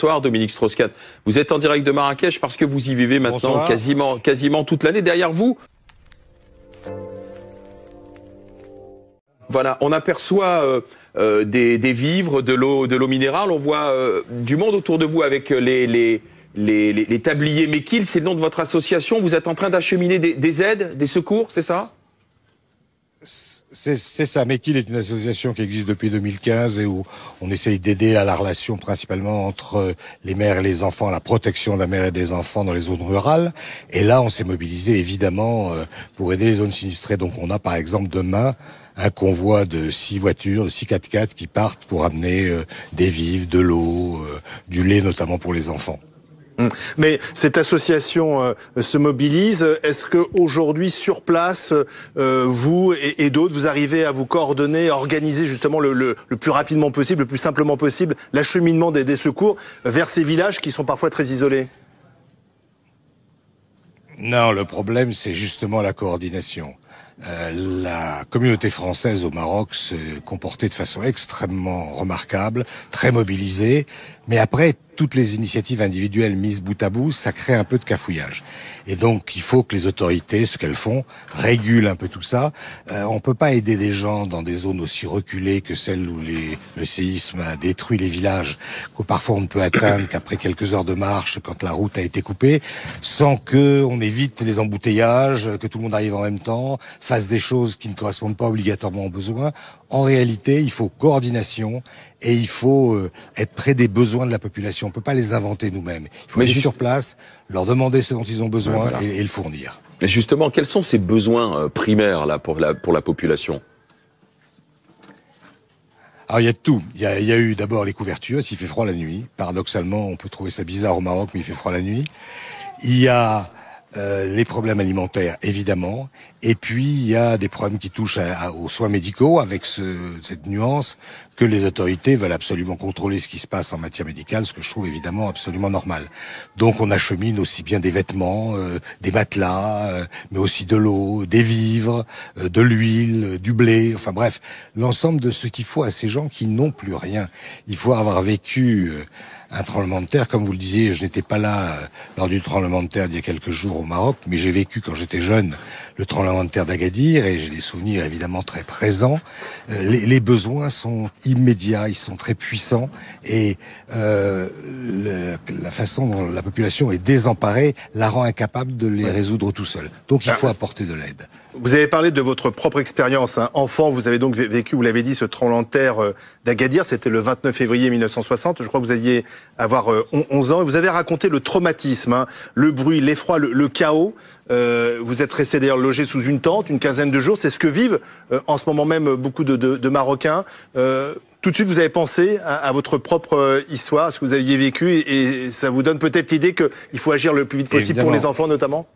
Bonsoir Dominique Strauss-Kahn. Vous êtes en direct de Marrakech parce que vous y vivez maintenant quasiment toute l'année. Derrière vous, voilà, on aperçoit des vivres, de l'eau minérale. On voit du monde autour de vous avec les tabliers Mekil. C'est le nom de votre association. Vous êtes en train d'acheminer des aides, des secours, c'est ça? C'est ça. Mekil est une association qui existe depuis 2015 et où on essaye d'aider à la relation principalement entre les mères et les enfants, à la protection de la mère et des enfants dans les zones rurales. Et là, on s'est mobilisé évidemment pour aider les zones sinistrées. Donc on a par exemple demain un convoi de 6 voitures, de 6 4x4 qui partent pour amener des vivres, de l'eau, du lait notamment pour les enfants. Mais cette association se mobilise. Est-ce que aujourd'hui, sur place, vous et d'autres, vous arrivez à vous coordonner, à organiser justement le plus rapidement possible, le plus simplement possible, l'acheminement des secours vers ces villages qui sont parfois très isolés? Non, le problème, c'est justement la coordination. La communauté française au Maroc se comportait de façon extrêmement remarquable, très mobilisée, mais après, toutes les initiatives individuelles mises bout à bout, ça crée un peu de cafouillage. Et donc, il faut que les autorités, ce qu'elles font, régulent un peu tout ça. On peut pas aider des gens dans des zones aussi reculées que celles où le séisme a détruit les villages, que parfois on ne peut atteindre qu'après quelques heures de marche quand la route a été coupée, sans que on évite les embouteillages, que tout le monde arrive en même temps, fasse des choses qui ne correspondent pas obligatoirement aux besoins. En réalité, il faut coordination et il faut être près des besoins de la population. On peut pas les inventer nous-mêmes. Il faut aller sur place, leur demander ce dont ils ont besoin et le fournir. Mais justement, quels sont ces besoins primaires là pour la population? Alors il y a de tout. Il y a eu d'abord les couvertures, s'il fait froid la nuit. Paradoxalement, on peut trouver ça bizarre au Maroc, mais il fait froid la nuit. Il y a les problèmes alimentaires, évidemment. Et puis, il y a des problèmes qui touchent aux soins médicaux, avec cette nuance que les autorités veulent absolument contrôler ce qui se passe en matière médicale, ce que je trouve évidemment absolument normal. Donc, on achemine aussi bien des vêtements, des matelas, mais aussi de l'eau, des vivres, de l'huile, du blé, enfin bref, l'ensemble de ce qu'il faut à ces gens qui n'ont plus rien. Il faut avoir vécu un tremblement de terre, comme vous le disiez, je n'étais pas là lors du tremblement de terre d'il y a quelques jours au Maroc, mais j'ai vécu quand j'étais jeune le tremblement de terre d'Agadir et j'ai des souvenirs évidemment très présents. Les besoins sont immédiats, ils sont très puissants et la façon dont la population est désemparée la rend incapable de les résoudre tout seul. Donc il faut apporter de l'aide. Vous avez parlé de votre propre expérience. Enfant, vous avez donc vécu, vous l'avez dit, ce tremblement de terre d'Agadir. C'était le 29 février 1960. Je crois que vous alliez avoir 11 ans. Et vous avez raconté le traumatisme, le bruit, l'effroi, le chaos. Vous êtes resté d'ailleurs logé sous une tente, une quinzaine de jours. C'est ce que vivent en ce moment même beaucoup de Marocains. Tout de suite, vous avez pensé à votre propre histoire, à ce que vous aviez vécu. Et ça vous donne peut-être l'idée qu'il faut agir le plus vite possible pour les enfants notamment?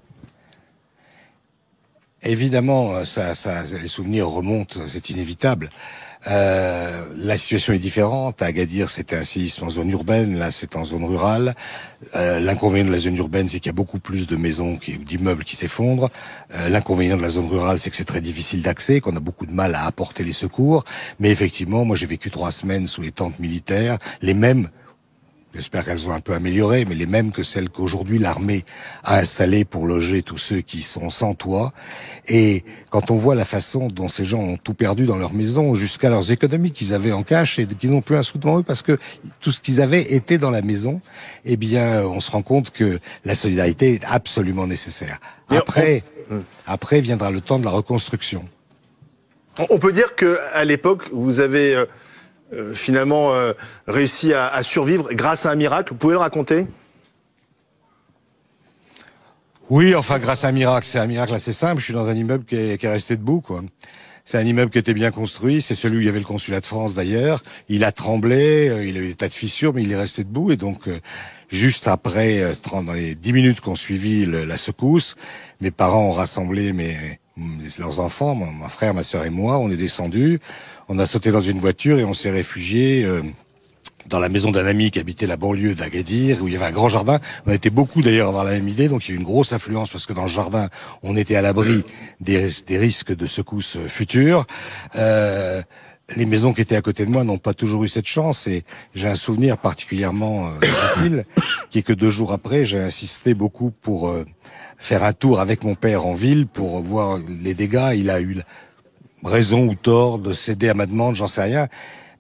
Évidemment, les souvenirs remontent, c'est inévitable. La situation est différente. À Agadir, c'était un séisme en zone urbaine. Là, c'est en zone rurale. L'inconvénient de la zone urbaine, c'est qu'il y a beaucoup plus de maisons, d'immeubles qui s'effondrent. L'inconvénient de la zone rurale, c'est que c'est très difficile d'accès, qu'on a beaucoup de mal à apporter les secours. Mais effectivement, moi, j'ai vécu 3 semaines sous les tentes militaires, les mêmes. J'espère qu'elles ont un peu amélioré, mais les mêmes que celles qu'aujourd'hui l'armée a installées pour loger tous ceux qui sont sans toit. Et quand on voit la façon dont ces gens ont tout perdu dans leur maison, jusqu'à leurs économies qu'ils avaient en cash et qui n'ont plus un sou devant eux parce que tout ce qu'ils avaient était dans la maison, eh bien, on se rend compte que la solidarité est absolument nécessaire. Après viendra le temps de la reconstruction. On peut dire qu'à l'époque, vous avez finalement réussi à survivre grâce à un miracle. Vous pouvez le raconter? Oui, enfin grâce à un miracle. C'est un miracle assez simple. Je suis dans un immeuble qui est resté debout, quoi. C'est un immeuble qui était bien construit. C'est celui où il y avait le consulat de France d'ailleurs. Il a tremblé, il a eu des tas de fissures, mais il est resté debout. Et donc, juste après, dans les 10 minutes qu'on suivi la secousse, mes parents ont rassemblé leurs enfants, mon frère, ma sœur et moi. On est descendus. On a sauté dans une voiture et on s'est réfugié dans la maison d'un ami qui habitait la banlieue d'Agadir, où il y avait un grand jardin. On était beaucoup d'ailleurs à avoir la même idée, donc il y a eu une grosse affluence parce que dans le jardin, on était à l'abri des risques de secousses futures. les maisons qui étaient à côté de moi n'ont pas toujours eu cette chance, et j'ai un souvenir particulièrement difficile, qui est que 2 jours après, j'ai insisté beaucoup pour faire un tour avec mon père en ville pour voir les dégâts. Il a eu raison ou tort de céder à ma demande, j'en sais rien.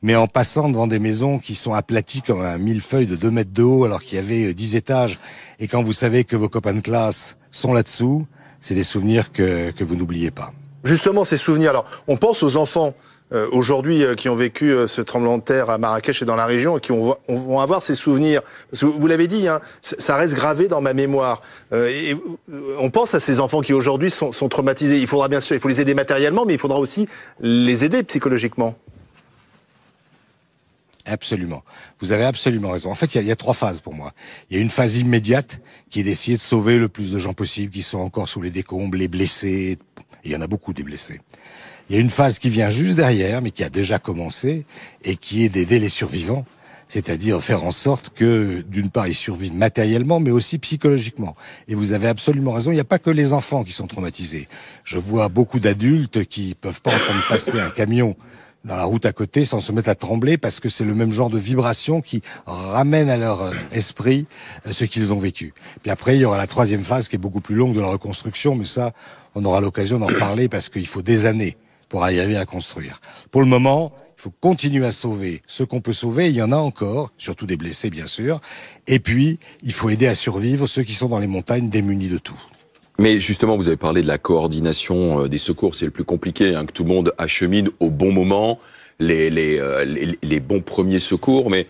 Mais en passant devant des maisons qui sont aplaties comme un millefeuille de 2 mètres de haut, alors qu'il y avait 10 étages, et quand vous savez que vos copains de classe sont là-dessous, c'est des souvenirs que vous n'oubliez pas. Justement, ces souvenirs, alors on pense aux enfants aujourd'hui qui ont vécu ce tremblement de terre à Marrakech et dans la région, et qui vont avoir ces souvenirs. Parce que vous l'avez dit, hein, ça reste gravé dans ma mémoire. Et on pense à ces enfants qui aujourd'hui sont traumatisés. Il faudra bien sûr, il faut les aider matériellement, mais il faudra aussi les aider psychologiquement. Absolument. Vous avez absolument raison. En fait, il y a 3 phases pour moi. Il y a une phase immédiate qui est d'essayer de sauver le plus de gens possible qui sont encore sous les décombres, les blessés. Il y en a beaucoup des blessés. Il y a une phase qui vient juste derrière, mais qui a déjà commencé, et qui est d'aider les survivants. C'est-à-dire faire en sorte que, d'une part, ils survivent matériellement, mais aussi psychologiquement. Et vous avez absolument raison, il n'y a pas que les enfants qui sont traumatisés. Je vois beaucoup d'adultes qui peuvent pas entendre passer un camion dans la route à côté sans se mettre à trembler, parce que c'est le même genre de vibration qui ramène à leur esprit ce qu'ils ont vécu. Puis après, il y aura la 3e phase qui est beaucoup plus longue de la reconstruction, mais ça, on aura l'occasion d'en reparler parce qu'il faut des années pour arriver à construire. Pour le moment, il faut continuer à sauver ce qu'on peut sauver, il y en a encore, surtout des blessés bien sûr, et puis il faut aider à survivre ceux qui sont dans les montagnes démunis de tout. Mais justement, vous avez parlé de la coordination des secours, c'est le plus compliqué, hein, que tout le monde achemine au bon moment les bons premiers secours. Mais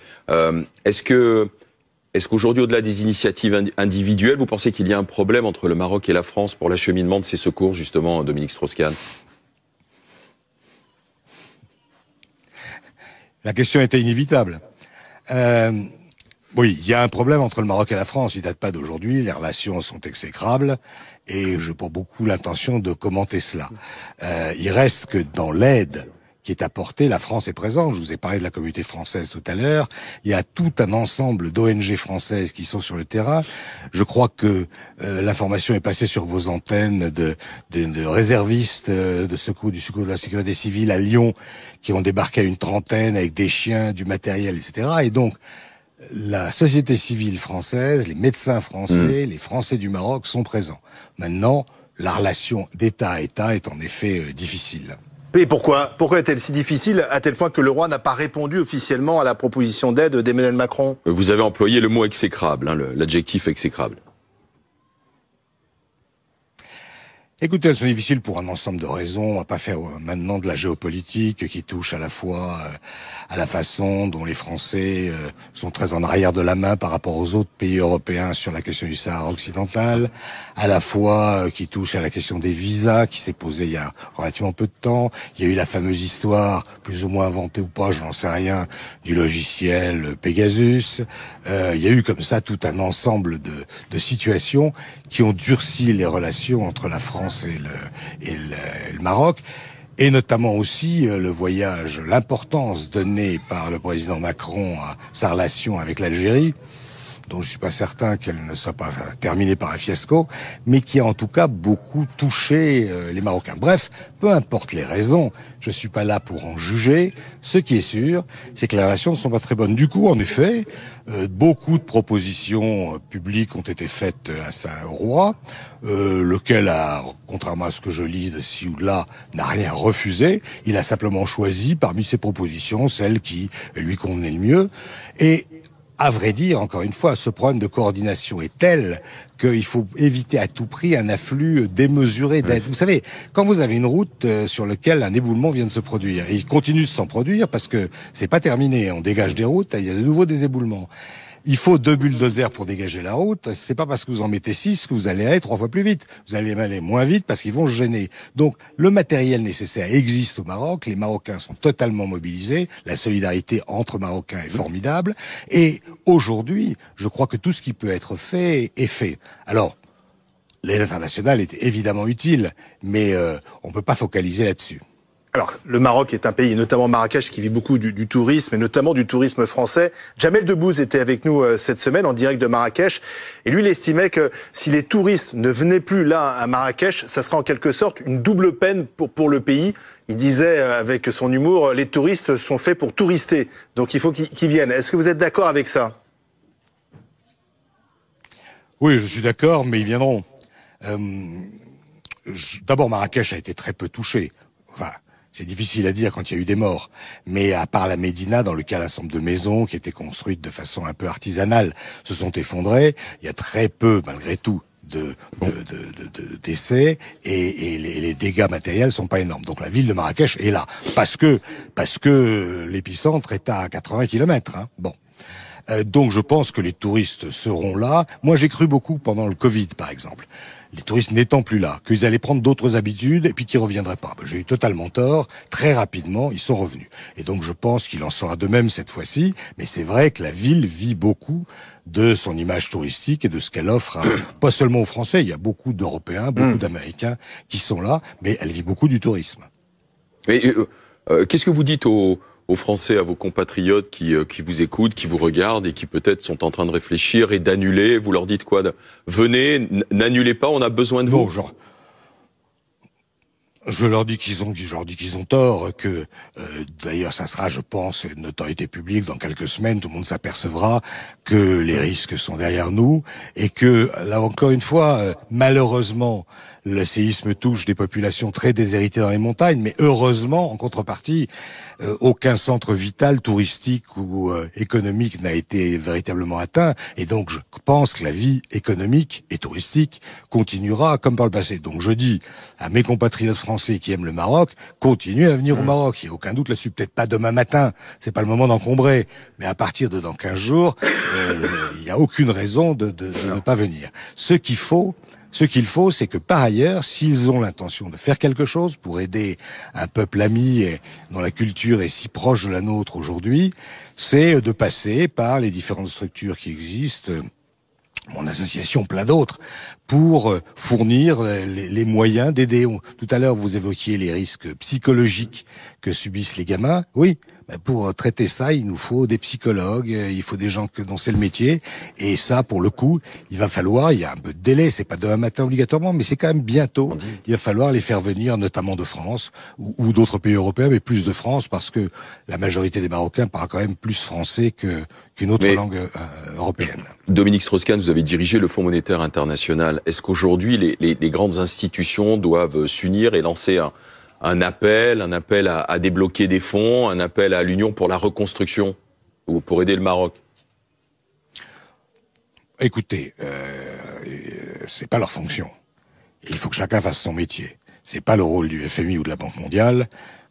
est-ce qu'aujourd'hui, au-delà des initiatives individuelles, vous pensez qu'il y a un problème entre le Maroc et la France pour l'acheminement de ces secours, justement, Dominique Strauss-Kahn? La question était inévitable. Oui, il y a un problème entre le Maroc et la France. Il date pas d'aujourd'hui. Les relations sont exécrables. Et je n'ai pas beaucoup l'intention de commenter cela. Il reste que dans l'aide qui est apportée, la France est présente. Je vous ai parlé de la communauté française tout à l'heure. Il y a tout un ensemble d'ONG françaises qui sont sur le terrain. Je crois que l'information est passée sur vos antennes de réservistes du secours de la sécurité civile à Lyon qui ont débarqué à une trentaine avec des chiens, du matériel, etc. Et donc, la société civile française, les médecins français, les Français du Maroc sont présents. Maintenant, la relation d'État à État est en effet difficile. Et pourquoi est-elle si difficile, à tel point que le roi n'a pas répondu officiellement à la proposition d'aide d'Emmanuel Macron? Vous avez employé le mot exécrable, hein, l'adjectif exécrable. Écoutez, elles sont difficiles pour un ensemble de raisons. On va pas faire maintenant de la géopolitique qui touche à la fois à la façon dont les Français sont très en arrière de la main par rapport aux autres pays européens sur la question du Sahara occidental, à la fois qui touche à la question des visas qui s'est posée il y a relativement peu de temps. Il y a eu la fameuse histoire, plus ou moins inventée ou pas, je n'en sais rien, du logiciel Pegasus. Il y a eu comme ça tout un ensemble de situations qui ont durci les relations entre la France et le Maroc, et notamment aussi le voyage, l'importance donnée par le président Macron à sa relation avec l'Algérie, dont je suis pas certain qu'elle ne soit pas terminée par un fiasco, mais qui a en tout cas beaucoup touché les Marocains. Bref, peu importe les raisons, je suis pas là pour en juger. Ce qui est sûr, c'est que les relations ne sont pas très bonnes. Du coup, en effet, beaucoup de propositions publiques ont été faites au roi, lequel a, contrairement à ce que je lis de ci ou de là, n'a rien refusé. Il a simplement choisi parmi ces propositions celle qui lui convenait le mieux. Et à vrai dire, encore une fois, ce problème de coordination est tel qu'il faut éviter à tout prix un afflux démesuré d'aide. Vous savez, quand vous avez une route sur laquelle un éboulement vient de se produire, et il continue de s'en produire parce que c'est pas terminé, on dégage des routes, il y a de nouveau des éboulements. Il faut 2 bulldozers pour dégager la route. C'est pas parce que vous en mettez 6 que vous allez aller 3 fois plus vite. Vous allez aller moins vite parce qu'ils vont se gêner. Donc, le matériel nécessaire existe au Maroc. Les Marocains sont totalement mobilisés. La solidarité entre Marocains est formidable. Et aujourd'hui, je crois que tout ce qui peut être fait est fait. Alors, l'aide internationale est évidemment utile, mais on peut pas focaliser là-dessus. Alors, le Maroc est un pays, notamment Marrakech, qui vit beaucoup du tourisme, et notamment du tourisme français. Jamel Debbouze était avec nous cette semaine, en direct de Marrakech, et lui, il estimait que si les touristes ne venaient plus là, à Marrakech, ça serait en quelque sorte une double peine pour le pays. Il disait, avec son humour, les touristes sont faits pour tourister, donc il faut qu'ils viennent. Est-ce que vous êtes d'accord avec ça? Oui, je suis d'accord, mais ils viendront. D'abord, Marrakech a été très peu touché. Enfin, c'est difficile à dire quand il y a eu des morts. Mais à part la Médina, dans lequel un certain nombre de maisons qui étaient construites de façon un peu artisanale se sont effondrées, il y a très peu, malgré tout, de décès et les dégâts matériels sont pas énormes. Donc la ville de Marrakech est là. Parce que l'épicentre est à 80 km. Hein. Bon. Donc je pense que les touristes seront là. Moi j'ai cru beaucoup pendant le Covid par exemple. Les touristes n'étant plus là, qu'ils allaient prendre d'autres habitudes et puis qu'ils reviendraient pas. J'ai eu totalement tort. Très rapidement, ils sont revenus. Et donc je pense qu'il en sera de même cette fois-ci. Mais c'est vrai que la ville vit beaucoup de son image touristique et de ce qu'elle offre, pas seulement aux Français. Il y a beaucoup d'Européens, beaucoup d'Américains qui sont là, mais elle vit beaucoup du tourisme. Et qu'est-ce que vous dites aux Français, à vos compatriotes qui vous écoutent, qui vous regardent et qui peut-être sont en train de réfléchir et d'annuler? Vous leur dites quoi? Venez, n'annulez pas, on a besoin de vous. Je leur dis qu'ils ont tort, que d'ailleurs ça sera, je pense, une notoriété publique dans quelques semaines, tout le monde s'apercevra que les risques sont derrière nous et que, là encore une fois, malheureusement, le séisme touche des populations très déshéritées dans les montagnes, mais heureusement, en contrepartie, aucun centre vital, touristique ou économique n'a été véritablement atteint, et donc je pense que la vie économique et touristique continuera comme par le passé. Donc je dis à mes compatriotes français qui aiment le Maroc, continuez à venir au Maroc, il n'y a aucun doute là-dessus, peut-être pas demain matin, c'est pas le moment d'encombrer, mais à partir de dans 15 jours, il n'y a aucune raison de ne pas venir. Ce qu'il faut, c'est que par ailleurs, s'ils ont l'intention de faire quelque chose pour aider un peuple ami et dont la culture est si proche de la nôtre aujourd'hui, c'est de passer par les différentes structures qui existent, mon association, plein d'autres, pour fournir les moyens d'aider. Tout à l'heure, vous évoquiez les risques psychologiques que subissent les gamins. Oui, pour traiter ça, il nous faut des psychologues, il faut des gens dont c'est le métier. Et ça, pour le coup, il va falloir, il y a un peu de délai, c'est pas demain matin obligatoirement, mais c'est quand même bientôt. Il va falloir les faire venir, notamment de France ou d'autres pays européens, mais plus de France, parce que la majorité des Marocains parlent quand même plus français qu'une autre langue européenne. Dominique Strauss-Kahn, vous avez dirigé le Fonds monétaire international. Est-ce qu'aujourd'hui, les grandes institutions doivent s'unir et lancer un appel à débloquer des fonds, un appel à l'Union pour la reconstruction, ou pour aider le Maroc? Écoutez, c'est pas leur fonction. Il faut que chacun fasse son métier. C'est pas le rôle du FMI ou de la Banque mondiale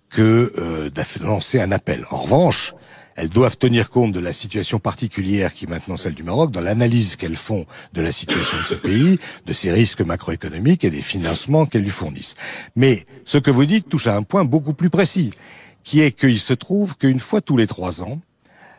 que de lancer un appel. En revanche, elles doivent tenir compte de la situation particulière qui est maintenant celle du Maroc, dans l'analyse qu'elles font de la situation de ce pays, de ses risques macroéconomiques et des financements qu'elles lui fournissent. Mais ce que vous dites touche à un point beaucoup plus précis, qui est qu'il se trouve qu'une fois tous les 3 ans,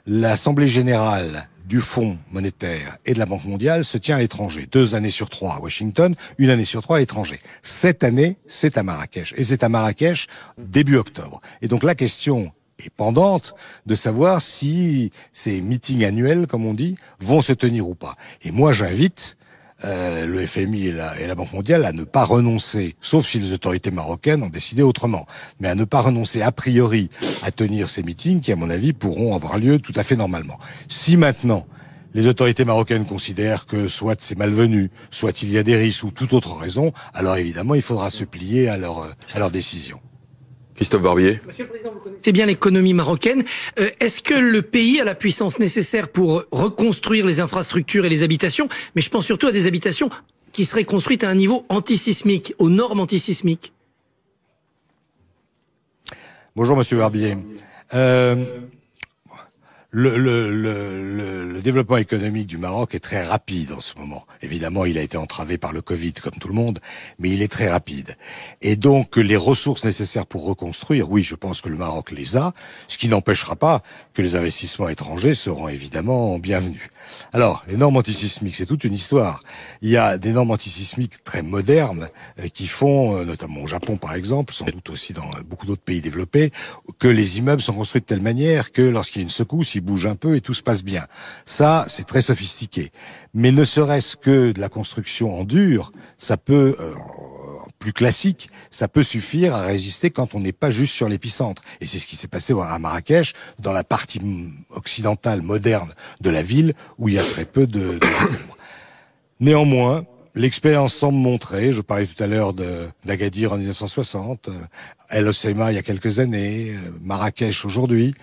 l'Assemblée générale du Fonds monétaire et de la Banque mondiale se tient à l'étranger. 2 années sur 3 à Washington, 1 année sur 3 à l'étranger. Cette année, c'est à Marrakech. Et c'est à Marrakech début octobre. Et donc la question est pendante de savoir si ces meetings annuels, comme on dit, vont se tenir ou pas. Et moi, j'invite le FMI et la Banque mondiale à ne pas renoncer, sauf si les autorités marocaines ont décidé autrement, mais à ne pas renoncer a priori à tenir ces meetings qui, à mon avis, pourront avoir lieu tout à fait normalement. Si maintenant les autorités marocaines considèrent que soit c'est malvenu, soit il y a des risques ou toute autre raison, alors évidemment, il faudra se plier à leur décision. Christophe Barbier. Monsieur le Président, vous connaissez bien l'économie marocaine. Est-ce que le pays a la puissance nécessaire pour reconstruire les infrastructures et les habitations? Mais je pense surtout à des habitations qui seraient construites à un niveau antisismique, aux normes antisismiques. Bonjour Monsieur Barbier. Le développement économique du Maroc est très rapide en ce moment. Évidemment, il a été entravé par le Covid comme tout le monde, mais il est très rapide. Et donc, les ressources nécessaires pour reconstruire, oui, je pense que le Maroc les a, ce qui n'empêchera pas que les investissements étrangers seront évidemment bienvenus. Alors, les normes antisismiques, c'est toute une histoire. Il y a des normes antisismiques très modernes qui font, notamment au Japon par exemple, sans doute aussi dans beaucoup d'autres pays développés, que les immeubles sont construits de telle manière que lorsqu'il y a une secousse, ils bougent un peu et tout se passe bien. Ça, c'est très sophistiqué. Mais ne serait-ce que de la construction en dur, ça peut... plus classique, ça peut suffire à résister quand on n'est pas juste sur l'épicentre. Et c'est ce qui s'est passé à Marrakech, dans la partie occidentale moderne de la ville, où il y a très peu de Néanmoins, l'expérience semble montrer, je parlais tout à l'heure d'Agadir en 1960, El Hoceima il y a quelques années, Marrakech aujourd'hui,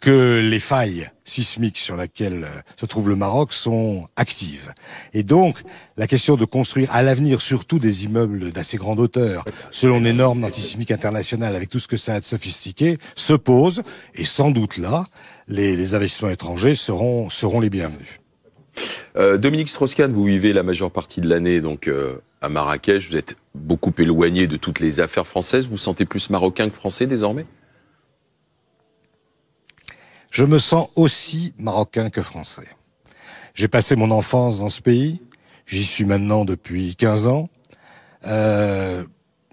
que les failles sismiques sur lesquelles se trouve le Maroc sont actives. Et donc, la question de construire à l'avenir surtout des immeubles d'assez grande hauteur, selon les normes antisismiques internationales, avec tout ce que ça a de sophistiqué, se pose, et sans doute là, les investissements étrangers seront les bienvenus. Dominique Strauss-Kahn, vous vivez la majeure partie de l'année donc à Marrakech, vous êtes beaucoup éloigné de toutes les affaires françaises, vous vous sentez plus marocain que français désormais ? Je me sens aussi marocain que français. J'ai passé mon enfance dans ce pays, j'y suis maintenant depuis 15 ans.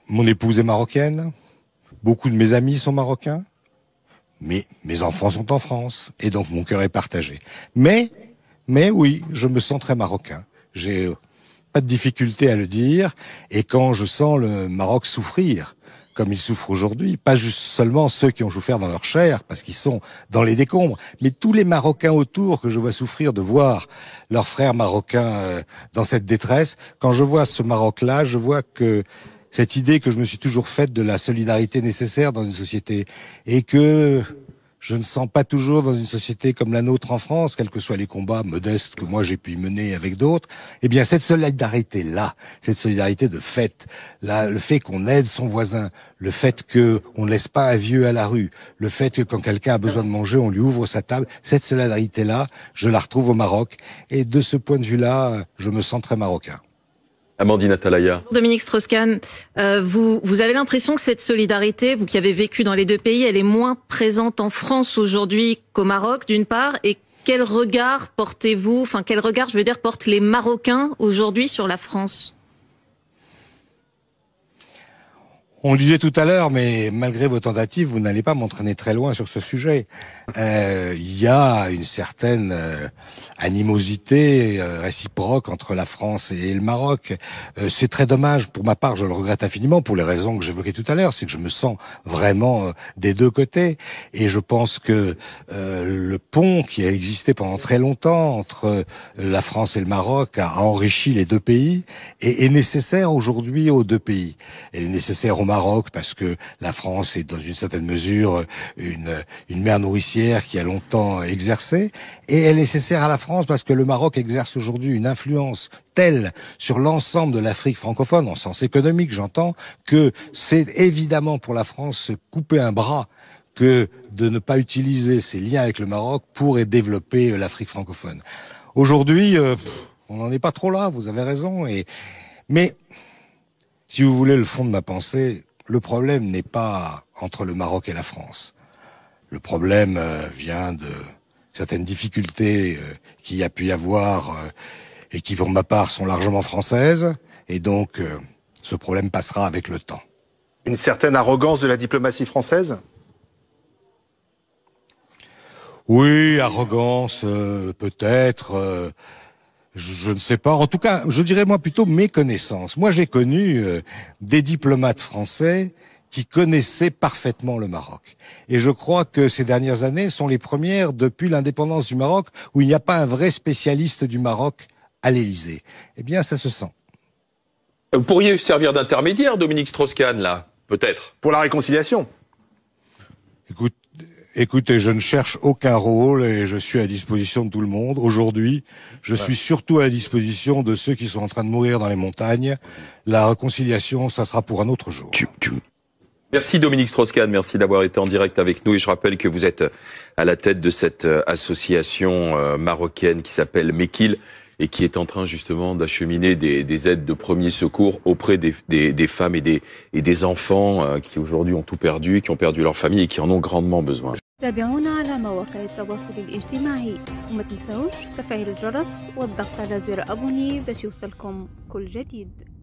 Mon épouse est marocaine, beaucoup de mes amis sont marocains, mais mes enfants sont en France, et donc mon cœur est partagé. Mais oui, je me sens très marocain. J'ai pas de difficulté à le dire, et quand je sens le Maroc souffrir, comme il souffre aujourd'hui, pas juste seulement ceux qui ont souffert dans leur chair, parce qu'ils sont dans les décombres, mais tous les Marocains autour que je vois souffrir de voir leurs frères marocains dans cette détresse. Quand je vois ce Maroc-là, je vois que cette idée que je me suis toujours faite de la solidarité nécessaire dans une société, et que je ne sens pas toujours dans une société comme la nôtre en France, quels que soient les combats modestes que moi j'ai pu y mener avec d'autres, eh bien cette solidarité-là, cette solidarité de fait, le fait qu'on aide son voisin, le fait qu'on ne laisse pas un vieux à la rue, le fait que quand quelqu'un a besoin de manger, on lui ouvre sa table, cette solidarité-là, je la retrouve au Maroc, et de ce point de vue-là, je me sens très marocain. Amandine Atalaya. Dominique Strauss-Kahn, vous avez l'impression que cette solidarité, vous qui avez vécu dans les deux pays, elle est moins présente en France aujourd'hui qu'au Maroc, d'une part, et quel regard portez-vous, enfin quel regard, je veux dire, portent les Marocains aujourd'hui sur la France ? On le disait tout à l'heure, mais malgré vos tentatives, vous n'allez pas m'entraîner très loin sur ce sujet. Il y a une certaine animosité réciproque entre la France et le Maroc. C'est très dommage, pour ma part, je le regrette infiniment, pour les raisons que j'évoquais tout à l'heure, c'est que je me sens vraiment des deux côtés. Et je pense que le pont qui a existé pendant très longtemps entre la France et le Maroc a enrichi les deux pays et est nécessaire aujourd'hui aux deux pays. Elle est nécessaire au Maroc parce que la France est dans une certaine mesure une mère nourricière qui a longtemps exercé, et elle est nécessaire à la France parce que le Maroc exerce aujourd'hui une influence telle sur l'ensemble de l'Afrique francophone, en sens économique j'entends, que c'est évidemment pour la France se couper un bras que de ne pas utiliser ses liens avec le Maroc pour développer l'Afrique francophone. Aujourd'hui, on n'en est pas trop là, vous avez raison, mais si vous voulez le fond de ma pensée, le problème n'est pas entre le Maroc et la France. Le problème vient de certaines difficultés qu'il y a pu y avoir et qui, pour ma part, sont largement françaises. Et donc, ce problème passera avec le temps. Une certaine arrogance de la diplomatie française ? Oui, arrogance, peut-être... Je ne sais pas. En tout cas, je dirais moi plutôt méconnaissance. Moi, j'ai connu des diplomates français qui connaissaient parfaitement le Maroc. Et je crois que ces dernières années sont les premières depuis l'indépendance du Maroc où il n'y a pas un vrai spécialiste du Maroc à l'Élysée. Eh bien, ça se sent. Vous pourriez servir d'intermédiaire, Dominique Strauss-Kahn, là, peut-être. Pour la réconciliation ? Écoutez, je ne cherche aucun rôle et je suis à disposition de tout le monde. Aujourd'hui, je suis surtout à la disposition de ceux qui sont en train de mourir dans les montagnes. La réconciliation, ça sera pour un autre jour. Merci Dominique Strauss-Kahn, merci d'avoir été en direct avec nous. Et je rappelle que vous êtes à la tête de cette association marocaine qui s'appelle Mekil et qui est en train justement d'acheminer des aides de premier secours auprès des femmes et des enfants qui aujourd'hui ont tout perdu, qui ont perdu leur famille et qui en ont grandement besoin. تابعونا على مواقع التواصل الاجتماعي وما تنسوش تفعيل الجرس والضغط على زر أبوني باش يوصلكم كل جديد.